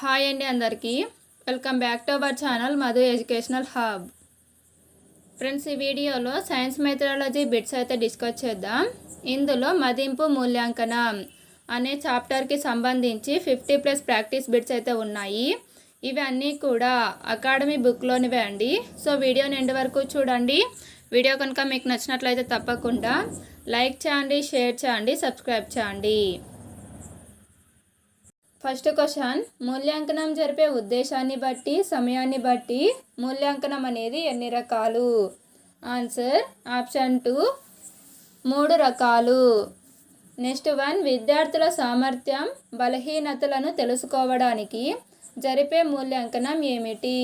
Hi అండి అందరికీ welcome back to our channel Madhu educational hub. Friends, ఈ వీడియోలో సైన్స్ మెథడాలజీ బిట్స్ అయితే డిస్కస్ చేద్దాం. ఇందులో మదింపు మూల్యాంకనం అనే చాప్టర్కి సంబంధించి 50+ ప్రాక్టీస్ బిట్స్ అయితే ఉన్నాయి. ఇవి అన్నీ కూడా అకాడమీ బుక్లోనివే అండి. సో వీడియోని ఎండ్ వరకు చూడండి. వీడియో కనుక మీకు నచ్చినట్లయితే తప్పకుండా లైక్ చేయండి, షేర్ చేయండి, సబ్స్క్రైబ్ చేయండి. ఫస్ట్ క్వశ్చన్, మూల్యాంకనం జరిపే ఉద్దేశాన్ని బట్టి సమయాన్ని బట్టి మూల్యాంకనం అనేది ఎన్ని రకాలు? ఆన్సర్ ఆప్షన్ 2 3 రకాలు. నెక్స్ట్ 1, విద్యార్థుల సామర్థ్యం బలహీనతలను తెలుసుకోవడానికి జరిపే మూల్యాంకనం ఏమిటి?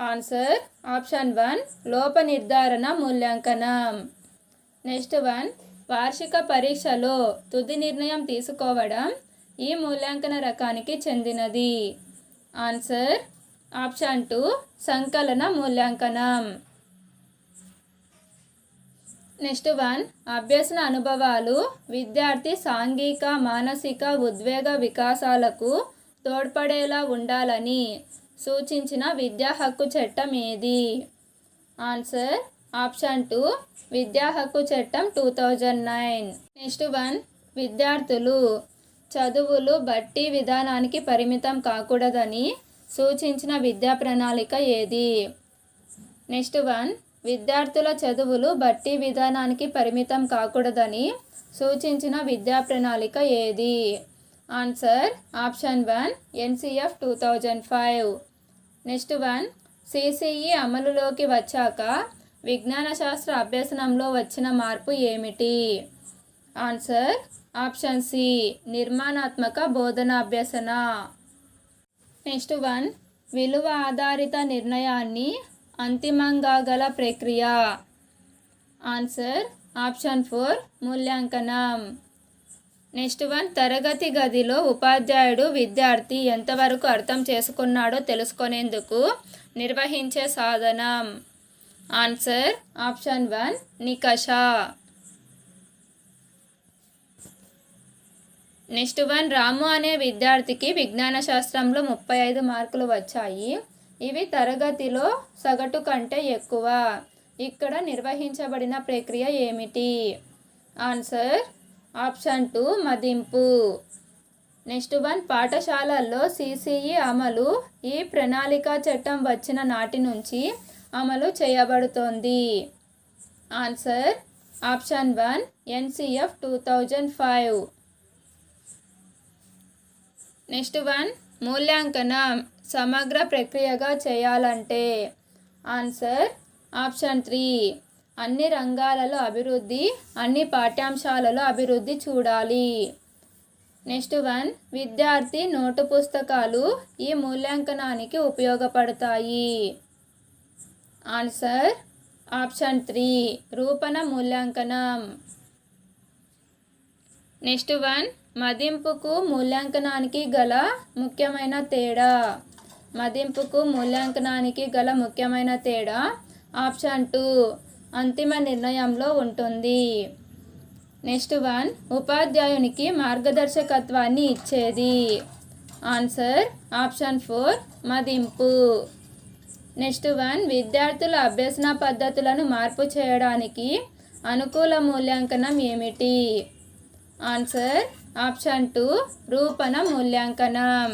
ఆన్సర్ ఆప్షన్ 1 లోప నిర్ధారణ మూల్యాంకనం. నెక్స్ట్ 1, వార్షిక పరీక్షలో తుది నిర్ణయం తీసుకోవడం ఈ మూల్యాంకన రకానికి చెందినది. ఆన్సర్ ఆప్షన్ 2 సంకలన మూల్యాంకనం. నెక్స్ట్ 1, అభ్యసన అనుభవాలు విద్యార్థి సాంఘిక మానసిక ఉద్వేగ వికాసాలకు తోడ్పడేలా ఉండాలని సూచించిన విద్యా హక్కు చట్టం ఏది? ఆన్సర్ ఆప్షన్ 2 విద్యా హక్కు చట్టం 2009. నెక్స్ట్ 1, విద్యార్థులు చదువులు బట్టి విధానానికి పరిమితం కాకూడదని సూచించిన విద్యా ప్రణాళిక ఏది? నెక్స్ట్ 1, విద్యార్థుల చదువులు బట్టి విధానానికి పరిమితం కాకూడదని సూచించిన విద్యా ప్రణాళిక ఏది? Answer option 1 NCF 2005. Next 1, CCE అమలులోకి వచ్చాక విజ్ఞాన శాస్త్ర అభ్యసనంలో వచ్చిన మార్పు ఏమిటి? ఆన్సర్ ఆప్షన్ C నిర్మాణాత్మక బోధనాభ్యసన. నెక్స్ట్ 1, విలువ ఆధారిత నిర్ణయాన్ని అంతిమంగా గల ప్రక్రియ. ఆన్సర్ ఆప్షన్ 4 మూల్యాంకనం. నెక్స్ట్ 1, తరగతి గదిలో ఉపాధ్యాయుడు విద్యార్థి ఎంతవరకు అర్థం చేసుకున్నాడో తెలుసుకునేందుకు నిర్వహించే సాధనం. Answer option 1 నికష. నెక్స్ట్ 1, రాము అనే విద్యార్థికి విజ్ఞాన శాస్త్రంలో 35 మార్కులు వచ్చాయి. ఇవి తరగతిలో సగటు కంటే ఎక్కువ. ఇక్కడ నిర్వహించబడిన ప్రక్రియ ఏమిటి? ఆన్సర్ ఆప్షన్ 2 మదింపు. నెక్స్ట్ 1, పాఠశాలల్లో CCE అమలు ఈ ప్రణాళిక చట్టం వచ్చిన నాటి నుంచి అమలు చేయబడుతోంది. Answer option 1 NCF 2005. నెక్స్ట్ 1, మూల్యాంకనం సమగ్ర ప్రక్రియగా చేయాలంటే? ఆన్సర్ ఆప్షన్ 3 అన్ని రంగాలలో అభివృద్ధి, అన్ని పాఠ్యాంశాలలో అభివృద్ధి చూడాలి. నెక్స్ట్ 1, విద్యార్థి నోటు పుస్తకాలు ఈ మూల్యాంకనానికి ఉపయోగపడతాయి. ఆన్సర్ ఆప్షన్ 3 రూపణ మూల్యాంకనం. నెక్స్ట్ 1, మదింపుకు మూల్యాంకనానికి గల ముఖ్యమైన తేడా. మదింపుకు మూల్యాంకనానికి గల ముఖ్యమైన తేడా ఆప్షన్ 2 అంతిమ నిర్ణయంలో ఉంటుంది. నెక్స్ట్ 1, ఉపాధ్యాయునికి మార్గదర్శకత్వాన్ని ఇచ్చేది. ఆన్సర్ ఆప్షన్ 4 మదింపు. నెక్స్ట్ 1, విద్యార్థుల అభ్యసన పద్ధతులను మార్పు చేయడానికి అనుకూల మూల్యాంకనం ఏమిటి? ఆన్సర్ ఆప్షన్ 2 రూపణ మూల్యాంకనం.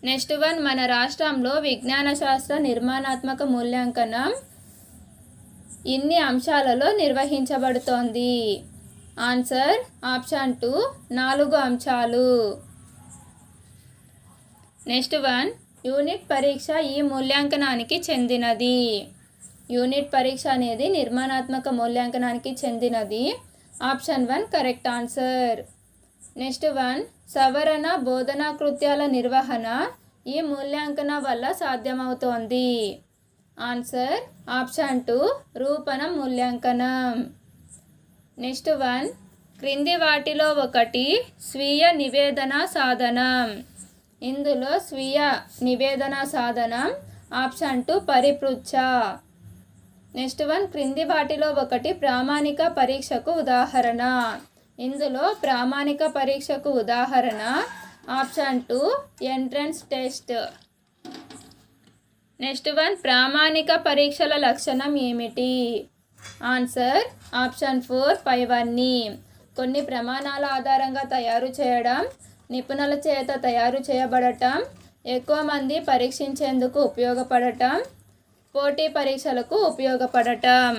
నెక్స్ట్ 1, మన రాష్ట్రంలో విజ్ఞాన శాస్త్ర నిర్మాణాత్మక మూల్యాంకనం ఇన్ని అంశాలలో నిర్వహించబడుతోంది. ఆన్సర్ ఆప్షన్ 2 4 అంశాలు. నెక్స్ట్ 1, యూనిట్ పరీక్ష ఈ మూల్యాంకనానికి చెందినది. యూనిట్ పరీక్ష అనేది నిర్మాణాత్మక మూల్యాంకనానికి చెందినది. Option 1 correct answer. నెక్స్ట్ 1, సవరణ బోధనా కృత్యాల నిర్వహణ ఈ మూల్యాంకన వల్ల సాధ్యమవుతోంది. ఆన్సర్ ఆప్షన్ 2 రూపణ మూల్యాంకనం. నెక్స్ట్ 1, క్రింది వాటిలో ఒకటి స్వీయ నివేదన సాధనం. ఇందులో స్వీయ నివేదన సాధనం ఆప్షన్ 2 పరిపృచ్ఛ. నెక్స్ట్ 1, క్రింది వాటిలో ఒకటి ప్రామాణిక పరీక్షకు ఉదాహరణ. ఇందులో ప్రామాణిక పరీక్షకు ఉదాహరణ option 2 entrance test. Next one ప్రామాణిక పరీక్షల లక్షణం ఏమిటి? ఆన్సర్ ఆప్షన్ 4 పైవన్నీ. కొన్ని ప్రమాణాల ఆధారంగా తయారు చేయడం, నిపుణుల చేత తయారు చేయబడటం, ఎక్కువ మంది పరీక్షించేందుకు ఉపయోగపడటం, పోటీ పరీక్షలకు ఉపయోగపడటం.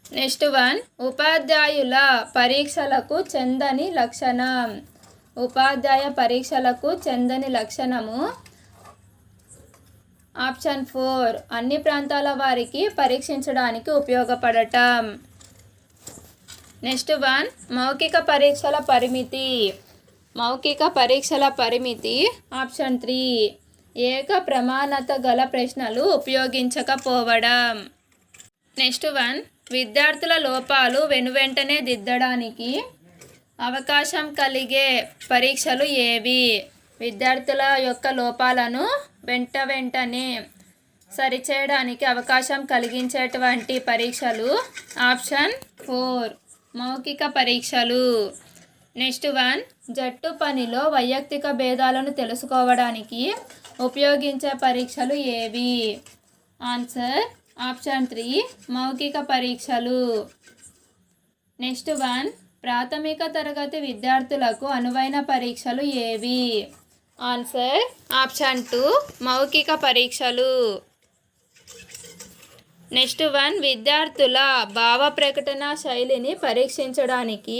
నెక్స్ట్ వన్ ఉపాధ్యాయుల పరీక్షలకు చెందని లక్షణం. ఉపాధ్యాయ పరీక్షలకు చెందని లక్షణము ఆప్షన్ 4 అన్ని ప్రాంతాల వారికి పరీక్షించడానికి ఉపయోగపడటం. నెక్స్ట్ వన్ మౌఖిక పరీక్షల పరిమితి. మౌఖిక పరీక్షల పరిమితి ఆప్షన్ 3 ఏక ప్రమాణత గల ప్రశ్నలు ఉపయోగించకపోవడం. నెక్స్ట్ వన్ విద్యార్థుల లోపాలు వెనువెంటనే దిద్దడానికి అవకాశం కలిగే పరీక్షలు ఏవి? విద్యార్థుల యొక్క లోపాలను వెంటనే సరిచేయడానికి అవకాశం కలిగించేటువంటి పరీక్షలు ఆప్షన్ 4 మౌఖిక పరీక్షలు. నెక్స్ట్ వన్ జట్టు పనిలో వైయక్తిక భేదాలను తెలుసుకోవడానికి ఉపయోగించే పరీక్షలు ఏవి? ఆన్సర్ ఆప్షన్ 3 మౌఖిక పరీక్షలు. నెక్స్ట్ వన్ ప్రాథమిక తరగతి విద్యార్థులకు అనువైన పరీక్షలు ఏవి? ఆన్సర్ ఆప్షన్ 2 మౌఖిక పరీక్షలు. నెక్స్ట్ వన్ విద్యార్థుల భావ ప్రకటన శైలిని పరీక్షించడానికి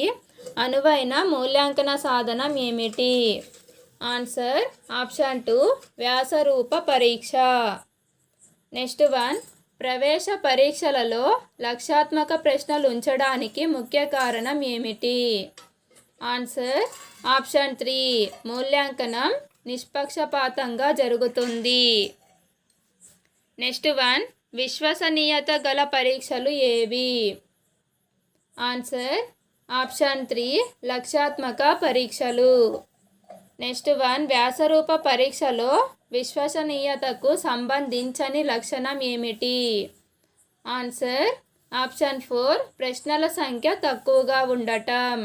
అనువైన మూల్యాంకన సాధనం ఏమిటి? ఆన్సర్ ఆప్షన్ 2 వ్యాసరూప పరీక్ష. నెక్స్ట్ వన్ ప్రవేశ పరీక్షలలో లక్షాత్మక ప్రశ్నలు ఉంచడానికి ముఖ్య కారణం ఏమిటి? ఆన్సర్ ఆప్షన్ 3 మూల్యాంకనం నిష్పక్షపాతంగా జరుగుతుంది. నెక్స్ట్ వన్ విశ్వసనీయత గల పరీక్షలు ఏవి? ఆన్సర్ ఆప్షన్ 3 లక్షాత్మక పరీక్షలు. నెక్స్ట్ వన్ వ్యాసరూప పరీక్షలో విశ్వసనీయతకు సంబంధించని లక్షణం ఏమిటి? ఆన్సర్ ఆప్షన్ 4 ప్రశ్నల సంఖ్య తక్కువగా ఉండటం.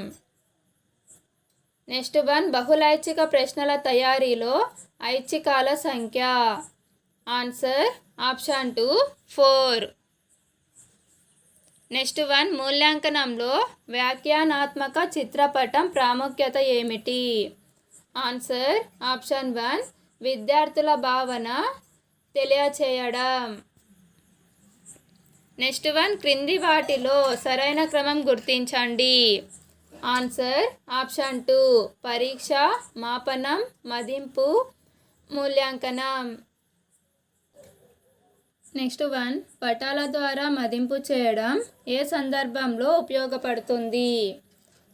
నెక్స్ట్ వన్ బహుళైచ్ఛిక ప్రశ్నల తయారీలో ఐచ్ఛికాల సంఖ్య. Answer option 2 4. నెక్స్ట్ వన్ మూల్యాంకనంలో వ్యాఖ్యానాత్మక చిత్రపటం ప్రాముఖ్యత ఏమిటి? ఆన్సర్ ఆప్షన్ 1 విద్యార్థుల భావన తెలియచేయడం. నెక్స్ట్ వన్ క్రింది వాటిలో సరైన క్రమం గుర్తించండి. ఆన్సర్ ఆప్షన్ 2 పరీక్ష, మాపనం, మదింపు, మూల్యాంకనం. నెక్స్ట్ వన్ పటాల ద్వారా మదింపు చేయడం ఏ సందర్భంలో ఉపయోగపడుతుంది?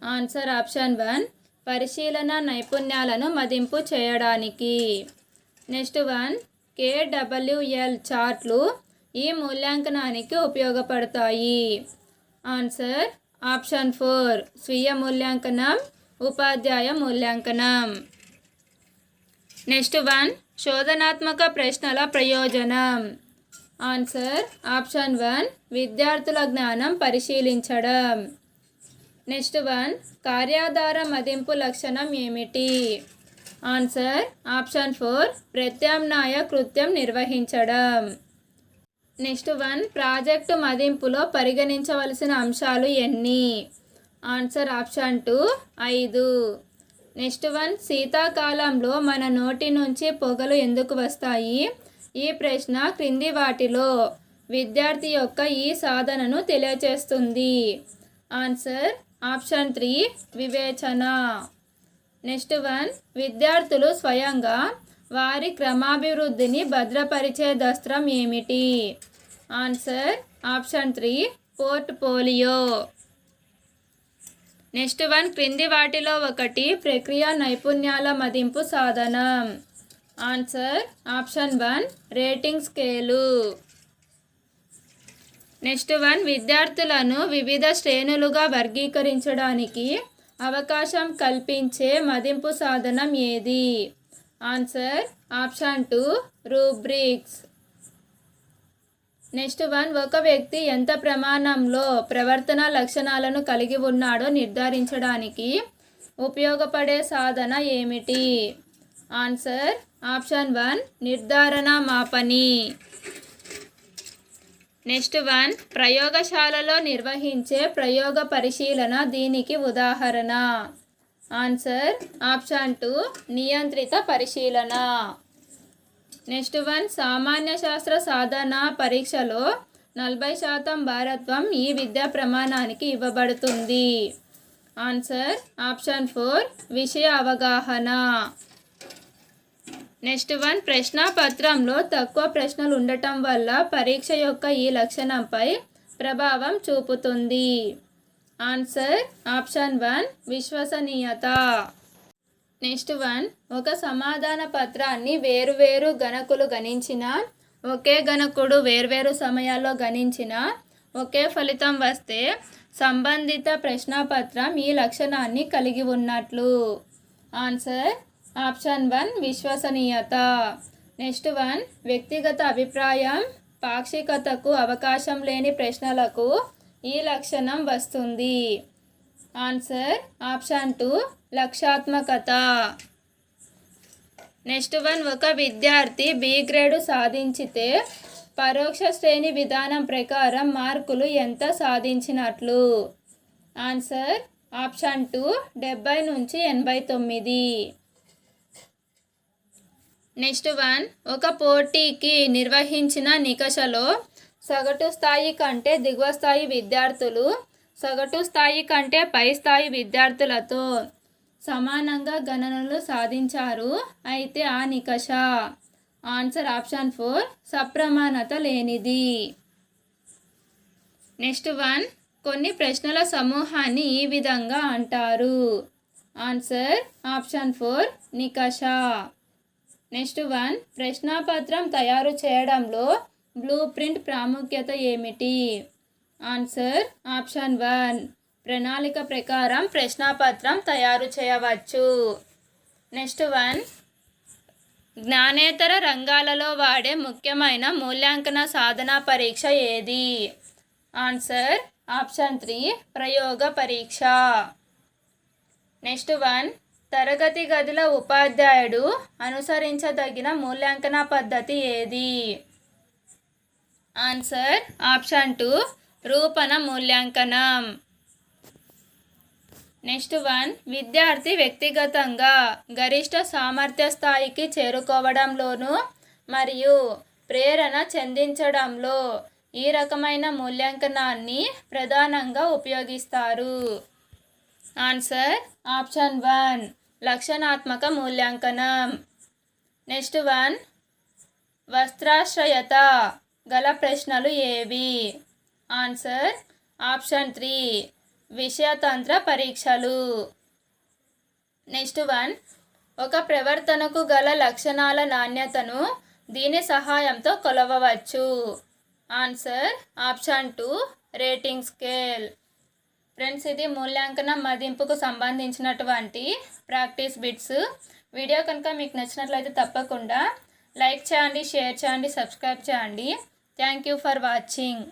ఆన్సర్ ఆప్షన్ 1 పరిశీలన నైపుణ్యాలను మదింపు చేయడానికి. నెక్స్ట్ వన్ KWL చార్ట్లు ఈ మూల్యాంకనానికి ఉపయోగపడతాయి. ఆన్సర్ ఆప్షన్ 4 స్వీయ మూల్యాంకనం, ఉపాధ్యాయ మూల్యాంకనం. నెక్స్ట్ వన్ శోధనాత్మక ప్రశ్నల ప్రయోజనం. ఆన్సర్ ఆప్షన్ 1 విద్యార్థుల జ్ఞానం పరిశీలించడం. నెక్స్ట్ వన్ కార్యాధార మదింపు లక్షణం ఏమిటి? ఆన్సర్ ఆప్షన్ 4 ప్రత్యామ్నాయ కృత్యం నిర్వహించడం. నెక్స్ట్ వన్ ప్రాజెక్టు మదింపులో పరిగణించవలసిన అంశాలు ఎన్ని? Answer option 2 5. నెక్స్ట్ వన్ శీతాకాలంలో మన నోటి నుంచి పొగలు ఎందుకు వస్తాయి? ఈ ప్రశ్న క్రింది వాటిలో విద్యార్థి యొక్క ఈ సాధనను తెలియచేస్తుంది. ఆన్సర్ ఆప్షన్ 3 వివేచన. నెక్స్ట్ వన్ విద్యార్థులు స్వయంగా వారి క్రమాభివృద్ధిని భద్రపరిచే దస్త్రం ఏమిటి? Answer option 3 portfolio. Next one క్రింది వాటిలో ఒకటి ప్రక్రియ నైపుణ్యాల మదింపు సాధనం. Answer option 1 rating scale. Next one విద్యార్థులను వివిధ శ్రేణులుగా వర్గీకరించడానికి అవకాశం కల్పించే మదింపు సాధనం ఏది? Answer option 2 rubrics. Next one ఒక వ్యక్తి ఎంత ప్రమాణంలో ప్రవర్తన లక్షణాలను కలిగి ఉన్నాడో నిర్ధారించడానికి ఉపయోగపడే సాధన ఏమిటి? ఆన్సర్ ఆప్షన్ 1 నిర్ధారణ మాపని. నెక్స్ట్ 1 ప్రయోగశాలలో నిర్వహించే ప్రయోగ పరిశీలన దీనికి ఉదాహరణ. ఆన్సర్ ఆప్షన్ 2 నియంత్రిత పరిశీలన. నెక్స్ట్ 1 సామాన్య శాస్త్ర సాధన పరీక్షలో 40% భారత్వం ఈ విద్యా ప్రమాణానికి ఇవ్వబడుతుంది. ఆన్సర్ ఆప్షన్ 4 విషయ అవగాహన. నెక్స్ట్ 1 ప్రశ్నాపత్రంలో తక్కువ ప్రశ్నలు ఉండటం వల్ల పరీక్ష యొక్క ఈ లక్షణంపై ప్రభావం చూపుతుంది. ఆన్సర్ ఆప్షన్ 1 విశ్వసనీయత. నెక్స్ట్ 1 ఒక సమాధాన పత్రాన్ని వేరువేరు గణకులు గణించిన, ఒకే గణకుడు వేర్వేరు సమయాల్లో గణించిన ఒకే ఫలితం వస్తే సంబంధిత ప్రశ్నాపత్రం ఈ లక్షణాన్ని కలిగి ఉన్నట్లు. ఆన్సర్ ఆప్షన్ 1 విశ్వసనీయత. నెక్స్ట్ 1 వ్యక్తిగత అభిప్రాయం, పాక్షికతకు అవకాశం లేని ప్రశ్నలకు ఈ లక్షణం వస్తుంది. Answer option 2 లక్ష్యాత్మకత. నెక్స్ట్ 1 ఒక విద్యార్థి బి గ్రేడు సాధించితే పరోక్ష శ్రేణి విధానం ప్రకారం మార్కులు ఎంత సాధించినట్లు? ఆన్సర్ ఆప్షన్ 2 70 నుంచి 89. నెక్స్ట్ 1 ఒక పోటీకి నిర్వహించిన నికషలో సగటు స్థాయి కంటే దిగువ స్థాయి విద్యార్థులు సగటు స్థాయి కంటే పై స్థాయి విద్యార్థులతో సమానంగా గణనలు సాధించారు. అయితే ఆ నికష. ఆన్సర్ ఆప్షన్ 4 సప్రమాణత లేనిది. నెక్స్ట్ 1 కొన్ని ప్రశ్నల సమూహాన్ని ఈ విధంగా అంటారు. Answer option 4 నికష. నెక్స్ట్ 1 ప్రశ్నాపత్రం తయారు చేయడంలో బ్లూ ప్రింట్ ప్రాముఖ్యత ఏమిటి? ఆన్సర్ ఆప్షన్ 1 ప్రణాళిక ప్రకారం ప్రశ్నాపత్రం తయారు చేయవచ్చు. నెక్స్ట్ 1 జ్ఞానేతర రంగాలలో వాడే ముఖ్యమైన మూల్యాంకన సాధన పరీక్ష ఏది? ఆన్సర్ ఆప్షన్ 3 ప్రయోగ పరీక్ష. నెక్స్ట్ 1 తరగతి గదిలో ఉపాధ్యాయుడు అనుసరించదగిన మూల్యాంకన పద్ధతి ఏది? ఆన్సర్ ఆప్షన్ 2 రూపణ మూల్యాంకనం. నెక్స్ట్ 1 విద్యార్థి వ్యక్తిగతంగా గరిష్ట సామర్థ్య స్థాయికి చేరుకోవడంలోనూ మరియు ప్రేరణ చెందించడంలో ఈ రకమైన మూల్యాంకనాన్ని ప్రధానంగా ఉపయోగిస్తారు. ఆన్సర్ ఆప్షన్ 1 లక్షణాత్మక మూల్యాంకనం. నెక్స్ట్ 1 వస్త్రాశ్రయత గల ప్రశ్నలు ఏవి? ఆన్సర్ ఆప్షన్ 3 విషయతంత్ర పరీక్షలు. నెక్స్ట్ 1 ఒక ప్రవర్తనకు గల లక్షణాల నాణ్యతను దీని సహాయంతో కొలవవచ్చు. Answer option 2 rating scale. Friends, ఇది మూల్యాంకనం మదింపుకు సంబంధించినటువంటి ప్రాక్టీస్ బిట్స్. వీడియో కనుక మీకు నచ్చినట్లయితే తప్పకుండా లైక్ చేయండి, షేర్ చేయండి, సబ్స్క్రైబ్ చేయండి. Thank you for watching.